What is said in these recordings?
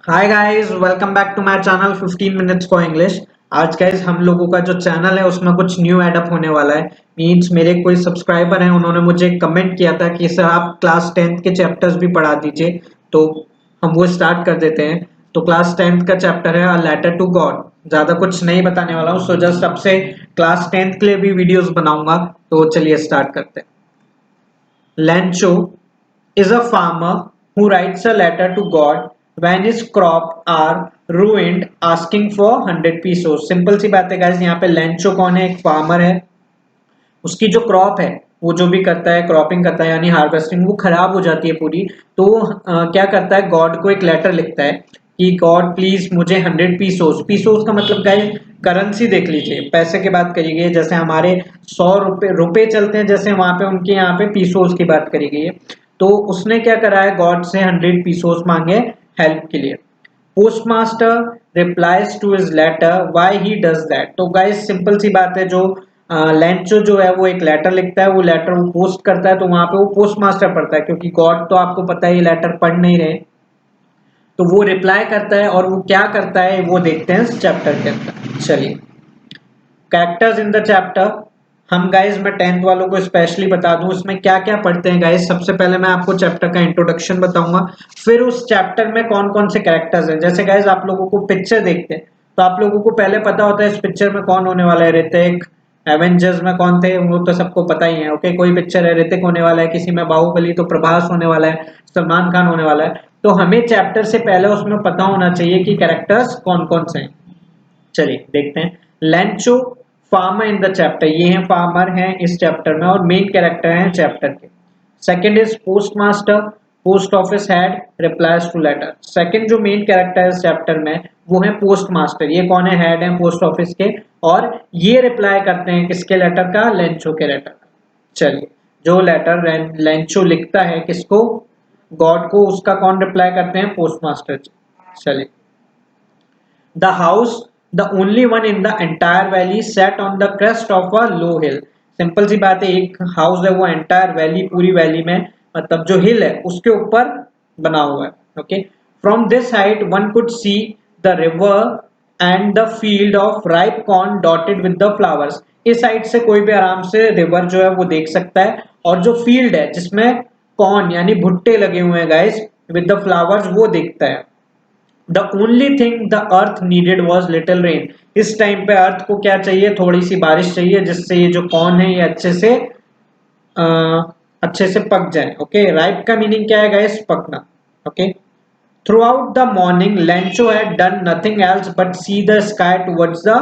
Hi guys, welcome back to my channel 15 minutes for English. आज guys हम लोगों का जो चैनल है उसमें कुछ न्यू ऐड अप होने वाला है। मींस मेरे कोई सब्सक्राइबर हैं, उन्होंने मुझे कमेंट किया था कि सर आप क्लास 10th के चैप्टर्स भी पढ़ा दीजिए, तो हम वो स्टार्ट कर देते हैं। तो क्लास 10th का चैप्टर है अ लेटर टू गॉड। ज़्यादा कुछ नहीं बताने वाला हूँ, सो जस्ट अब से क्लास 10th के लिए भी वीडियोस बनाऊंगा। तो चलिए स्टार्ट करते हैं। Lencho is a farmer who writes a letter to God when his crop are ruined asking for 100 pesos। Simple सी बात है गाइस, यहाँ पे लेंचो कौन है? एक फार्मर है। उसकी जो क्रॉप है, वो जो भी करता है, क्रॉपिंग करता है यानी हार्वेस्टिंग, वो खराब हो जाती है पूरी। तो क्या करता है, गॉड को एक लेटर लिखता है कि गॉड प्लीज मुझे 100 पीसोस। पीसोस का मतलब गाइस करेंसी देख लीजिए, पैसे की बात करी गई है। जैसे हमारे 100 रुपए चलते हैं, जैसे वहां पे उनके यहाँ पे पीसोस की बात करी गई है। तो उसने क्या करा है, गॉड से 100 पीसोस मांगे हेल्प के लिए। Postmaster replies to his letter why he does that. तो गाइस सिंपल सी बात है, जो लेंचो जो है वो एक लेटर लिखता है, वो लेटर वो पोस्ट करता है, तो वहां पे वो पोस्ट मास्टर पढ़ता है, क्योंकि गॉड तो आपको पता है ये लेटर पढ़ नहीं रहे। तो वो रिप्लाई करता है, और वो क्या करता है वो देखते हैं इस चैप्टर के अंदर। चलिए, कैरेक्टर्स इन द चैप्टर। हम गाइस, मैं 10th वालों को स्पेशली बता दूं इसमें क्या क्या पढ़ते हैं गाइस। सबसे पहले मैं आपको चैप्टर का इंट्रोडक्शन बताऊंगा, फिर उस चैप्टर में कौन कौन से कैरेक्टर्स हैं। जैसे गाइस आप लोगों को पिक्चर देखते हैं, तो आप लोगों को पहले पता होता है इस पिक्चर में कौन होने वाला है। ऋतिक। एवेंजर्स में कौन थे वो तो सबको पता ही है। ओके, कोई पिक्चर है ऋतिक होने वाला है, किसी में बाहुबली तो प्रभास होने वाला है, सलमान खान होने वाला है। तो हमें चैप्टर से पहले उसमें पता होना चाहिए कि कैरेक्टर्स कौन कौन से हैं। चलिए देखते हैं। Lencho farmer in the chapter, ये हैं फार्मर हैं इस चैप्टर में और मेन कैरेक्टर हैं चैप्टर के। Second is post master, post office head replies to letter. Second जो मेन कैरेक्टर है इस चैप्टर में वो है पोस्ट मास्टर। ये कौन है? हेड है पोस्ट ऑफिस के, और ये रिप्लाई करते हैं किसके लेटर का? लेंचो के लेटर का। चलिए, जो लेटर लेंचो लिखता है किसको? गॉड को, उसका कौन रिप्लाई करते हैं? Post master. चलिए, the house the only one in the entire valley set on the crest of a low hill. Simple सी बात है, एक हाउस है वो एंटायर वैली, पूरी वैली में, मतलब जो हिल है उसके ऊपर बना हुआ है। Okay, from this height one could see the river and the field of ripe corn dotted with the flowers. इस साइड से कोई भी आराम से रिवर जो है वो देख सकता है, और जो फील्ड है जिसमें कॉर्न यानी भुट्टे लगे हुए हैं गाइस विद द फ्लावर्स, वो देखता है। The only thing the earth needed was little rain. इस टाइम पे अर्थ को क्या चाहिए? थोड़ी सी बारिश चाहिए, जिससे ये जो कॉर्न है ये अ, अच्छे से पक जाए। ओके, राइप का मीनिंग क्या है गाइस? पकना। Okay, throughout the morning Lencho had done nothing else but see the sky towards the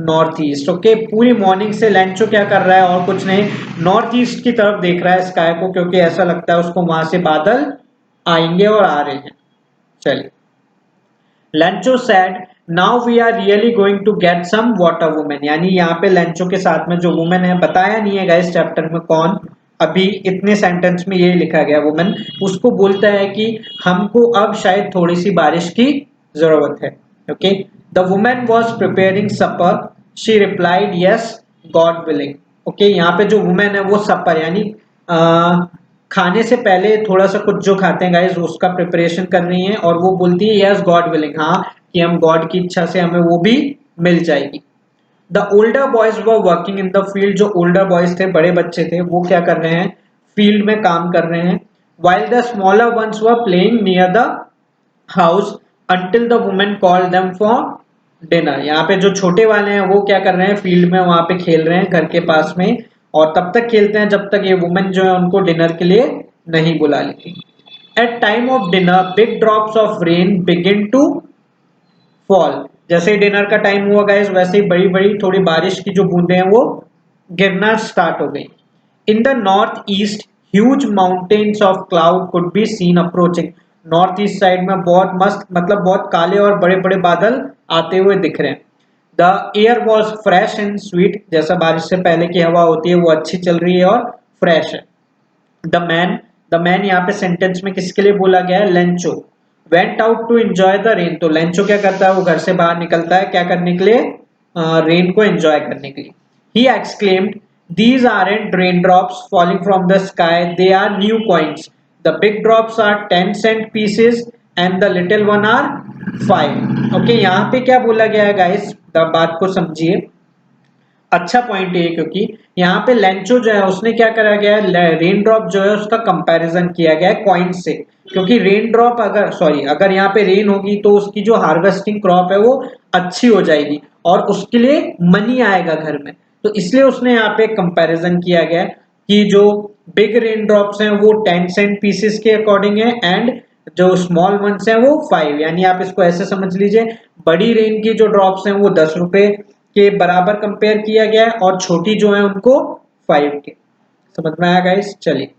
north east. Okay, पूरी मॉर्निंग से लेंचो क्या कर रहा है? और कुछ नहीं, नॉर्थ ईस्ट की तरफ देख रहा है स्काई को, क्योंकि ऐसा लगता है उसको वहां से बादल आएंगे और आ रहे हैं। चलिए, Lencho said now we are really going to get some water women. यानी यहाँ पे लेंचो के साथ में जो वुमेन है, बताया नहीं है गाइस चैप्टर में कौन, अभी इतने सेंटेंस में ये लिखा गया वुमेन, उसको बोलता है कि हमको अब शायद थोड़ी सी बारिश की जरूरत है। Okay, the women was preparing supper, she replied yes God willing. Okay, यहाँ पे जो वुमेन है वो सपर यानी खाने से पहले थोड़ा सा कुछ जो खाते हैं गाइस उसका प्रिपरेशन कर रही हैं, और वो बोलती है यस गॉड विलिंग, हाँ कि हम गॉड की इच्छा से हमें वो भी मिल जाएगी। The older boys were working in the field. जो ओल्डर बॉयज थे, बड़े बच्चे थे, वो क्या कर रहे हैं? फील्ड में काम कर रहे हैं। While the smaller ones were playing near the house until the women called them for dinner. यहाँ पे जो छोटे वाले हैं वो क्या कर रहे हैं? फील्ड में वहां पे खेल रहे हैं घर के पास में, और तब तक खेलते हैं जब तक ये वुमेन जो है उनको डिनर के लिए नहीं बुला लेती। At time of dinner big drops of rain begin to fall. जैसे ही डिनर का टाइम हुआ गाइस, वैसे ही बड़ी बड़ी थोड़ी बारिश की जो बूंदे हैं वो गिरना स्टार्ट हो गई। In the north east huge mountains of cloud could be seen approaching. North east side में बहुत मस्त, मतलब बहुत काले और बड़े बड़े बादल आते हुए दिख रहे हैं। The air was fresh and sweet. जैसा बारिश से पहले की हवा होती है वो अच्छी चल रही है और फ्रेश है। द मैन, द मैन यहाँ पे सेंटेंस में किसके लिए बोला गया है? Lencho went out to enjoy the rain. तो लेंचो क्या करता है? वो घर से बाहर निकलता है क्या करने के लिए? रेन को एंजॉय करने के लिए। He exclaimed these aren't rain drops falling from the sky, they are new coins. The big drops are 10 cent pieces and the little one are 5। Okay, यहाँ पे क्या बोला गया है गाइस, बात को समझिए, अच्छा पॉइंट है क्योंकि यहाँ पे लेंचो जो है उसने क्या करा गया है, रेन ड्रॉप जो है उसका कंपैरिजन किया गया है कॉइन से, क्योंकि रेन ड्रॉप अगर अगर यहाँ पे रेन होगी तो उसकी जो हार्वेस्टिंग क्रॉप है वो अच्छी हो जाएगी और उसके लिए मनी आएगा घर में। तो इसलिए उसने यहाँ पे कंपैरिजन किया गया है कि जो बिग रेन ड्रॉप्स हैं वो 10 सेंट पीसेस के अकॉर्डिंग है एंड जो स्मॉल वंस हैं वो 5, यानी आप इसको ऐसे समझ लीजिए, बड़ी रेन की जो ड्रॉप्स हैं वो 10 रुपए के बराबर कंपेयर किया गया है और छोटी जो है उनको 5 के। समझ में आया गाइस? चलिए।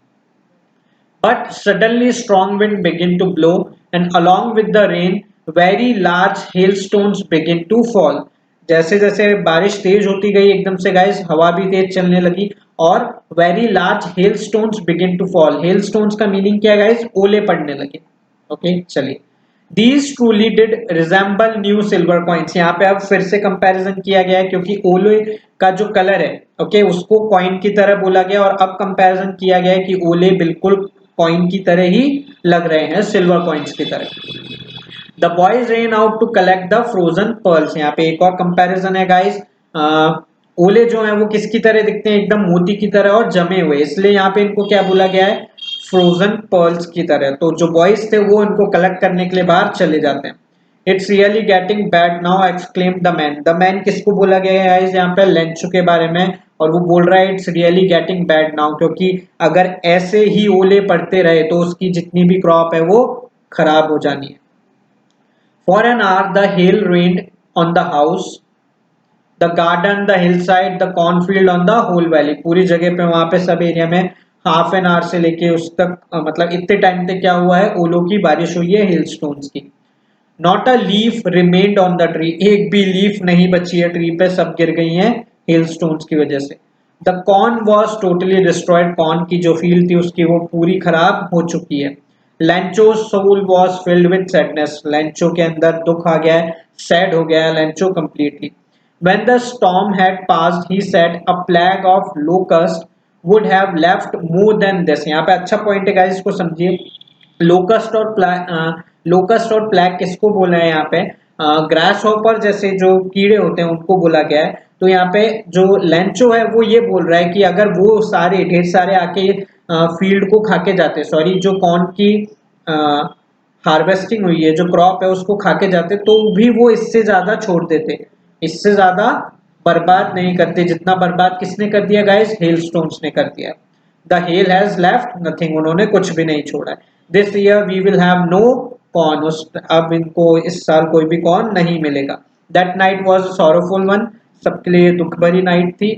But suddenly strong wind began to blow, and along with the rain, very large hailstones began to fall. जैसे जैसे बारिश तेज होती गई एकदम से गाइस हवा भी तेज चलने लगी और very large hail stones begin to fall. Hail stones का मीनिंग क्या है गाइस? ओले पड़ने लगे। ओके चलिए। These truly did resemble new silver coins। यहाँ पे अब फिर से कंपैरिजन किया गया है क्योंकि ओले का जो कलर है ओके उसको कॉइन की तरह बोला गया और अब कंपैरिजन किया गया है कि ओले बिल्कुल कॉइन की तरह ही लग रहे हैं, सिल्वर कॉइन्स की तरह। The boys ran out to collect the frozen pearls. यहाँ पे एक और कंपैरिजन है गाइस। ओले जो है वो किसकी तरह दिखते हैं? एकदम मोती की तरह और जमे हुए, इसलिए यहाँ पे इनको क्या बोला गया है? फ्रोजन पर्ल्स की तरह। तो जो बॉयज थे वो इनको कलेक्ट करने के लिए बाहर चले जाते हैं। It's really getting bad now exclaim the man. The man किसको बोला गया है यहाँ पे? लेंचो के बारे में। और वो बोल रहा है it's really getting bad now, क्योंकि अगर ऐसे ही ओले पड़ते रहे तो उसकी जितनी भी क्रॉप है वो खराब हो जानी है। For an hour the hail rained on the house, the garden, the hill side, the cornfield on the whole valley. पूरी जगह पे वहां पे सब एरिया में हाफ एन आवर से लेके उस तक मतलब इतने टाइम तक क्या हुआ है? ओलों की बारिश हुई है, हिल स्टोन्स की। Not a leaf remained on the tree. एक भी लीफ नहीं बची है ट्री पे, सब गिर गई हैं हेल स्टोन्स की वजह से। The corn was totally destroyed. Corn की जो फील्ड थी उसकी वो पूरी खराब हो चुकी है। Lencho soul was filled with sadness. Lencho के अंदर दुख आ गया है, सैड हो गया है Lencho completely. When the storm had passed, he said, a plague of locust would have left more than this। यहाँ पे अच्छा पॉइंट है गाइस, इसको समझिए। लोकस्ट और प्लैग किसको बोला है यहाँ पे? ग्रास हॉपर जैसे जो कीड़े होते हैं उनको बोला गया है। तो यहाँ पे जो लेंचो है वो ये बोल रहा है कि अगर वो सारे ढेर सारे आके फील्ड को खा के जाते, सॉरी जो कॉर्न की हार्वेस्टिंग हुई है, जो क्रॉप है उसको खा के जाते, तो भी वो इससे ज्यादा छोड़ देते, इससे ज्यादा बर्बाद नहीं करते जितना बर्बाद किसने कर दिया गाइस? हेल स्टोन्स ने कर दिया। The hail has left nothing. उन्होंने कुछ भी नहीं छोड़ा है। This year we will have no corn. अब इनको इस साल कोई भी कॉर्न नहीं मिलेगा। That night was sorrowful one. सबके लिए दुख भरी नाइट थी।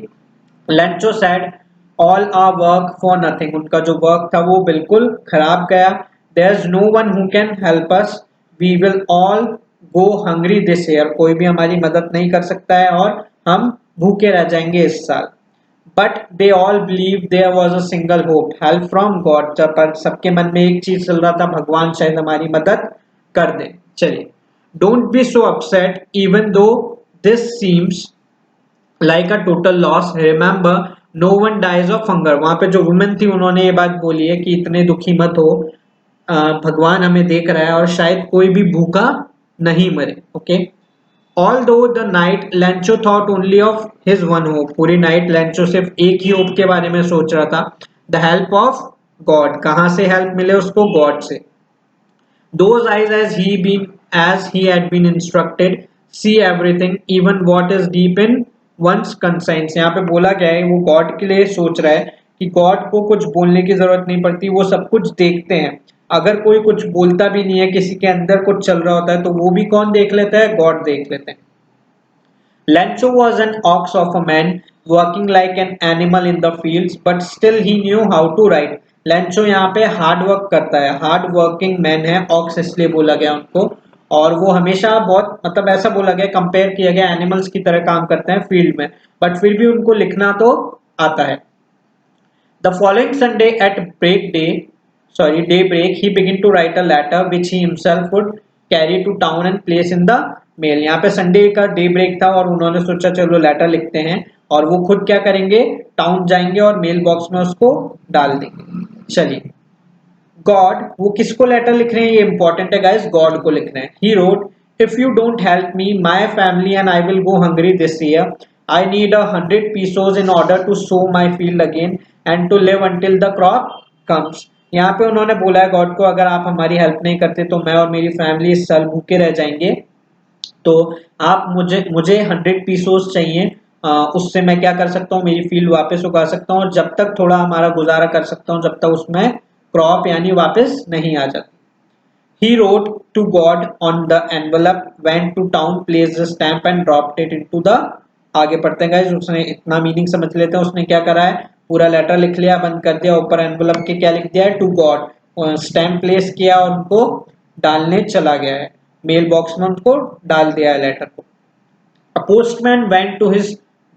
Lencho said all our work for nothing. उनका जो वर्क था वो बिल्कुल खराब गया। There is no one who can help us, we will all go hungry this year. कोई भी हमारी मदद नहीं कर सकता है और हम भूखे रह जाएंगे इस साल। But they all believe there was a single hope, help from God. जब सबके मन में एक चीज चल रहा था, भगवान शायद हमारी मदद कर दे। चलिए। Don't be so upset even though this seems like a total loss, remember no one dies of hunger. वहां पे जो वुमेन थी उन्होंने ये बात बोली है कि इतने दुखी मत हो, भगवान हमें देख रहा है और शायद कोई भी भूखा नहीं मरे। ओके। ऑल दो the night Lencho thought only of his one hope. पूरी नाइट लेंचो सिर्फ एक ही होप के बारे में सोच रहा था, द हेल्प ऑफ गॉड। कहां से हेल्प मिले उसको? गॉड से। Those eyes as he had been instructed, see everything, even what is deep in one's conscience। यहाँ पे बोला गया है वो गॉड के लिए सोच रहा है कि गॉड को कुछ बोलने की जरूरत नहीं पड़ती, वो सब कुछ देखते हैं। अगर कोई कुछ बोलता भी नहीं है, किसी के अंदर कुछ चल रहा होता है तो वो भी कौन देख लेता है? गॉड देख लेते हैं। Lencho was an ox of a man, working like an animal in the fields, but still he knew how to write। Lencho यहाँ पे हार्ड वर्क करता है, हार्ड वर्किंग मैन है, ऑक्स इसलिए बोला गया उनको। और वो हमेशा बहुत मतलब ऐसा बोला गया, कंपेयर किया गया एनिमल्स की तरह काम करते हैं फील्ड में, बट फिर भी उनको लिखना तो आता है। The following Sunday at daybreak, he began to write a letter which he himself would carry to town and place in the mail। यहाँ पे संडे का डे ब्रेक था और उन्होंने सोचा चलो लेटर लिखते हैं, और वो खुद क्या करेंगे? टाउन जाएंगे और मेल बॉक्स में उसको डाल देंगे। चलिए। गॉड, वो किसको लेटर लिख रहे हैं? ये इंपॉर्टेंट है गाइस, गॉड को लिख रहे हैं। He wrote If you don't help me, my family and I will go hungry this year. I need 100 pesos in order to sow my field again and to live until the crop comes. यहाँ पे उन्होंने बोला है God को, अगर आप हमारी help नहीं करते तो मैं और मेरी फैमिली इस साल भूखे रह जाएंगे। तो आप मुझे मुझे 100 पीसोस चाहिए। उससे मैं क्या कर सकता हूँ, मेरी फील्ड वापस उगा सकता हूँ और जब तक थोड़ा हमारा गुजारा कर सकता हूँ, जब तक उसमें क्रॉप यानी वापस नहीं आ जाती। He wrote to God on the envelope, went to town, placed the stamp and dropped it into the। आगे पढ़ते हैं गाइस, उसने इतना मीनिंग समझ लेते हैं। उसने क्या करा है, पूरा लेटर लिख लिया, बंद कर दिया, ऊपर एनवलप के क्या लिख दिया है, टू गॉड, स्टैम्प प्लेस किया और उनको डालने चला गया है, मेल बॉक्स में उनको डाल दिया है लेटर को। A postman went to his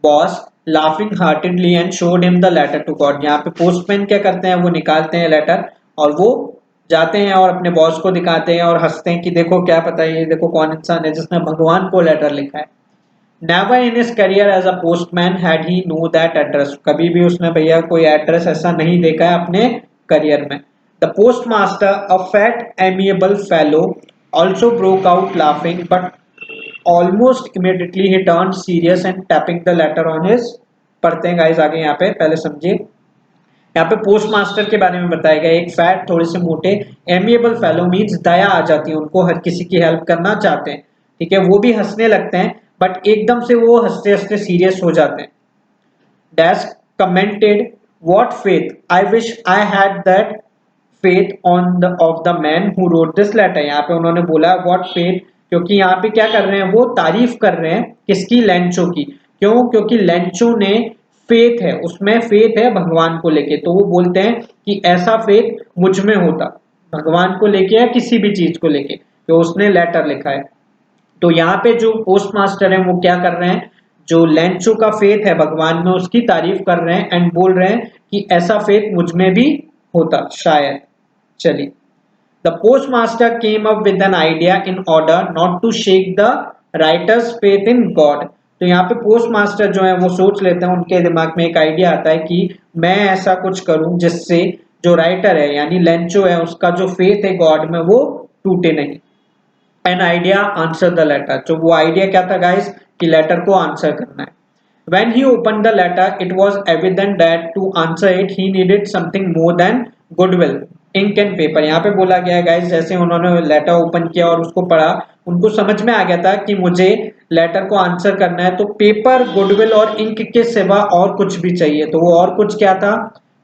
boss laughing heartedly and showed him the letter to God। यहाँ पे पोस्टमैन क्या करते हैं, वो निकालते हैं लेटर और वो जाते हैं और अपने बॉस को दिखाते हैं और हंसते हैं कि देखो क्या पता है, ये देखो कौन इंसान है जिसने भगवान को लेटर लिखा है। Never in his career as a postman had he know that address। कभी भी उसने भैया कोई एड्रेस ऐसा नहीं देखा है अपने करियर में। The postmaster, a fat, amiable fellow, also broke out laughing, but almost immediately he turned serious and tapping the letter on his। पढ़ते हैं गाइस आगे, यहाँ पे पहले समझिए। यहाँ पे पोस्ट मास्टर के बारे में बताया गया, एक फैट, थोड़े से मोटे, एमिएबल फेलो मीन्स दया आ जाती है उनको, हर किसी की हेल्प करना चाहते हैं, ठीक है। वो भी हंसने लगते हैं बट एकदम से वो हंसते हंसते सीरियस हो जाते हैं। Dash commented, what faith, I wish I had that faith on the of the man who wrote this letter. यहाँ पे उन्होंने बोला व्हाट फेथ, क्योंकि यहाँ पे क्या कर रहे हैं, वो तारीफ कर रहे हैं किसकी, लेंचो की। क्यों, क्योंकि लेंचो ने फेथ है, उसमें फेथ है भगवान को लेके, तो वो बोलते हैं कि ऐसा फेथ मुझ में होता भगवान को लेके या किसी भी चीज को लेके, तो उसने लेटर लिखा है। तो यहाँ पे जो पोस्ट मास्टर है वो क्या कर रहे हैं, जो लेंचो का फेथ है भगवान में उसकी तारीफ कर रहे हैं एंड बोल रहे हैं कि ऐसा फेथ मुझ में भी होता शायद। चलिए, the post master came up with an idea in order not to shake the writer's faith in God. तो यहाँ पे पोस्ट मास्टर जो है वो सोच लेते हैं, उनके दिमाग में एक आइडिया आता है कि मैं ऐसा कुछ करूं जिससे जो राइटर है यानी लेंचो है उसका जो फेथ है गॉड में वो टूटे नहीं। An idea answer the letter, तो वो आइडिया क्या था गाइस, कि लेटर को आंसर करना है। When he opened the letter, it was evident that to answer it, he needed something more than goodwill, ink and paper। यहाँ पे बोला गया है गाइस, जैसे उन्होंने लेटर ओपन किया और उसको पढ़ा, उनको समझ में आ गया था कि मुझे लेटर को आंसर करना है तो पेपर, गुडविल और इंक के सिवा और कुछ भी चाहिए। तो वो और कुछ क्या था,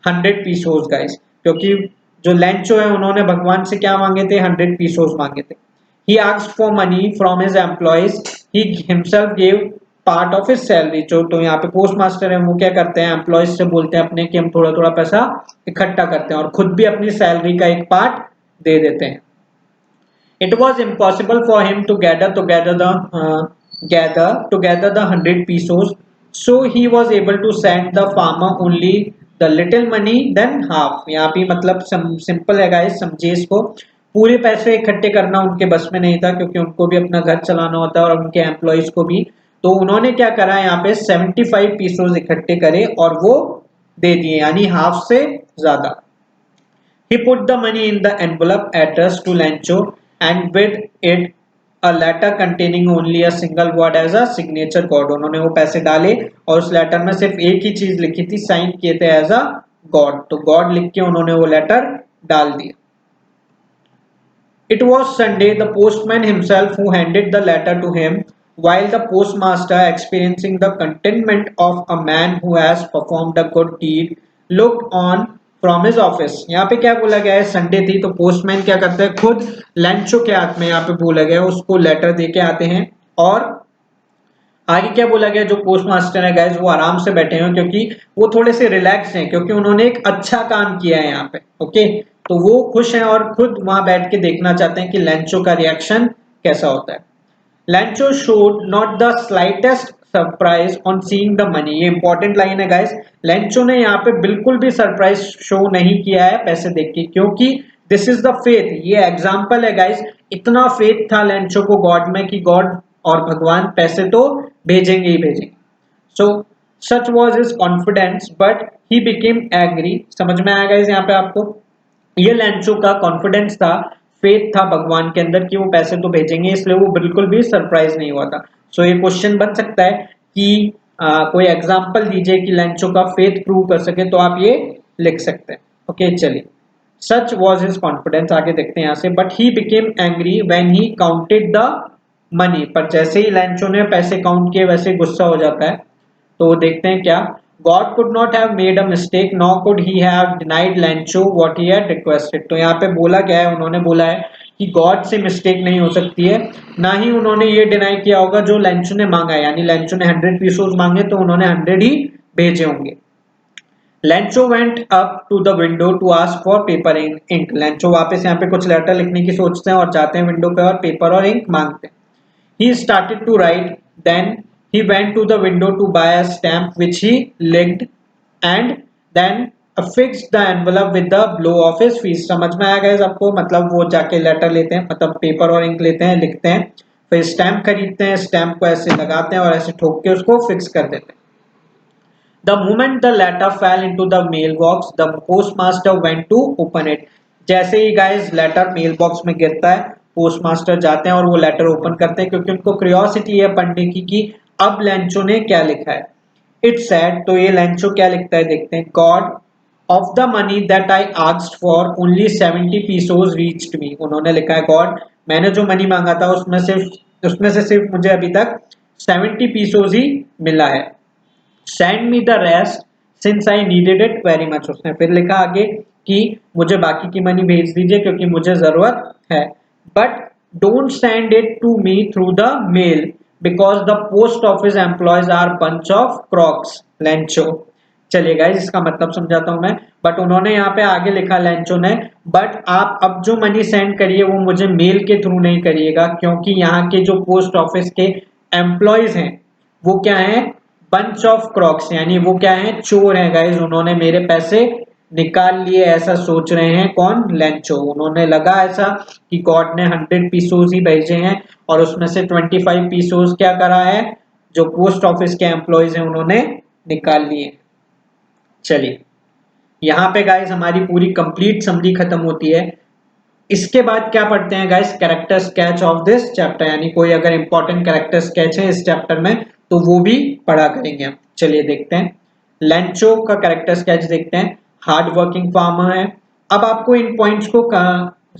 100 पीसोस गाइस, क्योंकि जो लेंचो है उन्होंने भगवान से क्या मांगे थे, 100 पीसोस मांगे थे। He asked for money from his employees. He himself gave part of his salary. तो यहाँ पे पोस्ट मास्टर है वो क्या करते हैं, एम्प्लॉयज से बोलते हैं अपने कि हम थोड़ा थोड़ा पैसा इकट्ठा करते हैं और खुद भी अपनी सैलरी का एक पार्ट दे देते हैं। It was impossible for him to gather the 100 pesos, so he was able to send the farmer only the little money than half. यहाँ पे मतलब सिंपल है गाइस, समझिए इसको। पूरे पैसे इकट्ठे करना उनके बस में नहीं था क्योंकि उनको भी अपना घर चलाना होता है और उनके एम्प्लॉयज को भी। तो उन्होंने क्या करा, यहाँ पे 75 पीसोस इकट्ठे करे और वो दे दिए, यानी हाफ से ज्यादा। He put the money in the envelope addressed to Lancho and with it a letter containing only a single word as a signature God। उन्होंने वो पैसे डाले और उस लेटर में सिर्फ एक ही चीज लिखी थी, साइन किए थे एज अ गॉड, तो गॉड लिख के उन्होंने वो लेटर डाल दिया। It was Sunday. The postman himself who handed the letter to him, while the postmaster, experiencing the contentment of a man who has performed a good deed, looked on from his office। यहाँ पे क्या बोला गया है, Sunday थी तो postman क्या करता है, खुद लंचो के हाथ में यहाँ पे बोला गया है उसको लेटर दे के आते हैं। और आगे क्या बोला गया, जो पोस्ट मास्टर है गाइस वो आराम से बैठे हैं क्योंकि वो थोड़े से रिलैक्स हैं क्योंकि उन्होंने एक अच्छा काम किया है यहाँ पे। ओके, तो वो खुश हैं और खुद वहां बैठ के देखना चाहते हैं कि लैंचो का रिएक्शन कैसा होता है। लैंचो showed not the slightest surprise on seeing the money. ये इंपॉर्टेंट लाइन है गाइस, लैंचो ने यहाँ पे बिल्कुल भी सरप्राइज शो नहीं किया है पैसे देख के, क्योंकि दिस इज द फेथ। ये एग्जाम्पल है गाइस, इतना फेथ था लैंचो को गॉड में कि गॉड और भगवान पैसे तो भेजेंगे ही भेजेंगे। So such was his confidence but he became angry. समझ में आएगा इस यहाँ पे आपको, ये लैंचो का कॉन्फिडेंस था, फेथ था भगवान के अंदर कि वो पैसे तो भेजेंगे, इसलिए वो बिल्कुल भी सरप्राइज नहीं हुआ था। सो ये क्वेश्चन बन सकता है कि कोई एग्जांपल दीजिए कि लेंचो का फेथ प्रूव कर सके, तो आप ये लिख सकते हैं। ओके चलिए, सच वॉज हिज कॉन्फिडेंस, आगे देखते हैं यहाँ से, but he became angry when he counted the money, पर जैसे ही लेंचो ने पैसे काउंट किए वैसे ही गुस्सा हो जाता है। तो देखते हैं क्या, God could not have made a mistake nor could he have denied Lencho what he had requested. तो यहाँ पे बोला क्या है, उन्होंने बोला है कि गॉड से मिस्टेक नहीं हो सकती है, ना ही उन्होंने ये डिनाई किया होगा जो लेंचो ने मांगा है, यानी लेंचो ने 100 पीसोस मांगे तो उन्होंने 100 ही भेजे होंगे। Lencho went up to the window to ask for paper and ink. Lencho वापस यहाँ पे कुछ लेटर लिखने की सोचते हैं और जाते हैं विंडो पे और पेपर और इंक मांगते हैं। He started to write, then he went to the window to buy a stamp which he licked and then affixed the envelope with the blow of his fist। समझ में आया guys आपको, मतलब वो जाके लेटर लेते हैं, मतलब पेपर और इंक लेते हैं, लिखते हैं, फिर स्टैम्प खरीदते हैं, स्टैम्प को ऐसे लगाते हैं और ऐसे ठोक के उसको फिक्स कर देते हैं। The moment the letter fell into the mailbox, the postmaster went to open it। जैसे ही गाइस लेटर मेल बॉक्स में गिरता है, पोस्टमास्टर जाते हैं और वो लेटर ओपन करते हैं, क्योंकि उनको क्यूरियोसिटी है पढ़ने की कि अब लेंचो ने क्या लिखा है। इट्स सैड, तो ये लेंचो क्या लिखता है देखते हैं। God of the money that I asked for only 70 pesos reached me. उन्होंने लिखा है, गॉड मैंने जो मनी मांगा था उसमें से सिर्फ मुझे अभी तक 70 पीसोस ही मिला है। Send me the rest since I needed it very much. उसने फिर लिखा आगे कि मुझे बाकी की मनी भेज दीजिए क्योंकि मुझे जरूरत है। But don't send it to me through the mail because the post office employees are bunch of crooks. Lencho, चलिए गाइस इसका मतलब समझाता हूं मैं। बट उन्होंने यहाँ पे आगे लिखा लेंचो ने, बट आप अब जो मनी सेंड करिए वो मुझे मेल के थ्रू नहीं करिएगा, क्योंकि यहाँ के जो पोस्ट ऑफिस के एम्प्लॉयज हैं वो क्या है, बंच ऑफ क्रॉक्स, यानी वो क्या है, चोर है गाइस। उन्होंने मेरे पैसे निकाल लिए ऐसा सोच रहे हैं कौन, लेंचो। उन्होंने लगा ऐसा कि गॉड ने 100 पीसोस ही भेजे हैं और उसमें से 25 पीसोस क्या करा है, जो पोस्ट ऑफिस के एम्प्लॉयज हैं उन्होंने निकाल लिए। चलिए यहाँ पे गाइस हमारी पूरी कंप्लीट समरी खत्म होती है। इसके बाद क्या पढ़ते हैं guys, character sketch of this chapter, यानी कोई अगर इंपॉर्टेंट कैरेक्टर स्केच है इस चैप्टर में तो वो भी पढ़ा करेंगे हम। चलिए देखते हैं, लेंचो का कैरेक्टर स्केच देखते हैं। हार्ड वर्किंग फार्मर है। अब आपको इन पॉइंट्स को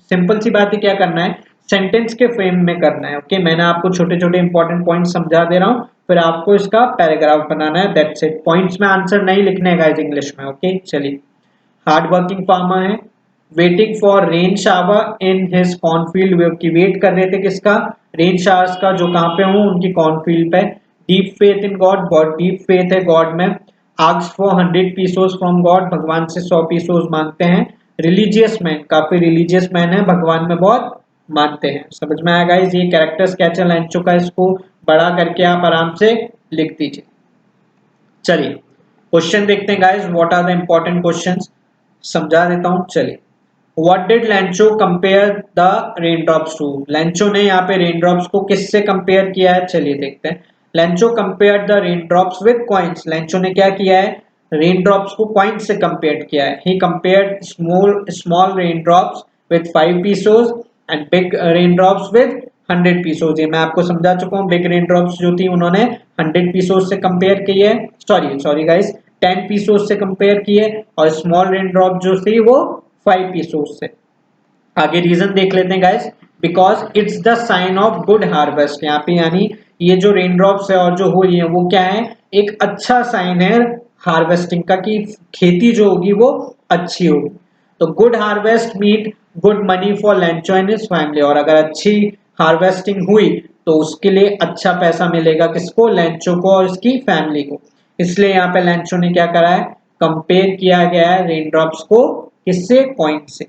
सिंपल सी बात है क्या करना है, सेंटेंस के फ्रेम में करना है। ओके, मैंने आपको छोटे छोटे इंपॉर्टेंट पॉइंट समझा दे रहा हूँ, फिर आपको इसका पैराग्राफ बनाना है, दैट्स इट। पॉइंट्स में आंसर नहीं लिखने हैं गाइस इंग्लिश में। ओके चलिए, हार्ड वर्किंग फार्मर है, waiting for rain shower in his cornfield, की वेट कर रहे थे किसका, रेन शावर्स का, जो कहाँ पे हूँ उनकी कॉर्नफील्ड पे। डीप फेथ इन गॉड, बहुत डीप फेथ है गॉड में। Ask for 100 pesos from God, भगवान से 100 पीसोस मांगते हैं। रिलीजियस मैन, काफी रिलीजियस मैन है, भगवान में बहुत मानते हैं। समझ में आएगा, ये कैरेक्टर स्केच है लेंचो का, इसको बड़ा करके आप आराम से लिख दीजिए। चलिए क्वेश्चन देखते हैं guys, what are the important questions, समझा देता हूं। चलिए, what did Lencho compare the rain drops to. Lencho ने यहाँ पे रेन ड्रॉप्स को किससे कंपेयर किया है, चलिए देखते हैं। Lencho compare the rain drops with coins. Lencho ने क्या किया है, रेन ड्रॉप्स को कॉइन्स से कंपेयर किया है। He compared small small rain drops with 5 pesos and big rain drops with 100 pesos. ये मैं आपको समझा चुका हूँ, बिग रेन ड्रॉप्स जो थी उन्होंने 100 पीसोस से कंपेयर की है, सॉरी गाइस 10 पीसोस से कंपेयर की है, और स्मॉल रेन ड्रॉप जो थी वो 5 पीसोस से। आगे रीजन देख लेते हैं guys, because it's the sign of good harvest. यहाँ पे यानी ये जो रेन ड्रॉप्स है और जो हो रही है वो क्या है, एक अच्छा साइन है हार्वेस्टिंग का, कि खेती जो होगी वो अच्छी होगी। तो good harvest meant good money for Lencho and his family, और अगर अच्छी हार्वेस्टिंग हुई तो उसके लिए अच्छा पैसा मिलेगा किसको, लेंचो को और उसकी फैमिली को। इसलिए यहाँ पे लेंचो ने क्या करा है, कंपेयर किया गया है रेन ड्रॉप्स को किससे, पॉइंट से।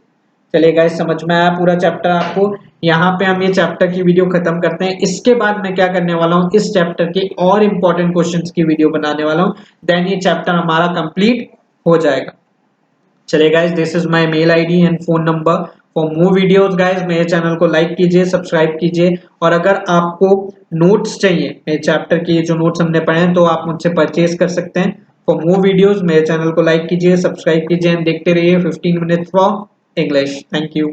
चलिए गाइस समझ में आया पूरा चैप्टर आपको। यहाँ पे हम ये चैप्टर की वीडियो खत्म करते हैं। इसके बाद मैं क्या करने वाला हूँ, इस चैप्टर के और इंपॉर्टेंट क्वेश्चंस की वीडियो बनाने वाला हूँ, देन ये चैप्टर हमारा कंप्लीट हो जाएगा। चलिए guys, this is my mail ID and phone number for more videos. Guys मेरे चैनल को लाइक कीजिए, सब्सक्राइब कीजिए, और अगर आपको नोट्स चाहिए मेरे चैप्टर के जो नोट्स हमने पढ़े हैं तो आप मुझसे परचेज कर सकते हैं। फॉर मोर वीडियोस मेरे चैनल को लाइक कीजिए, सब्सक्राइब कीजिए एंड देखते रहिए 15 minutes for English. Thank you.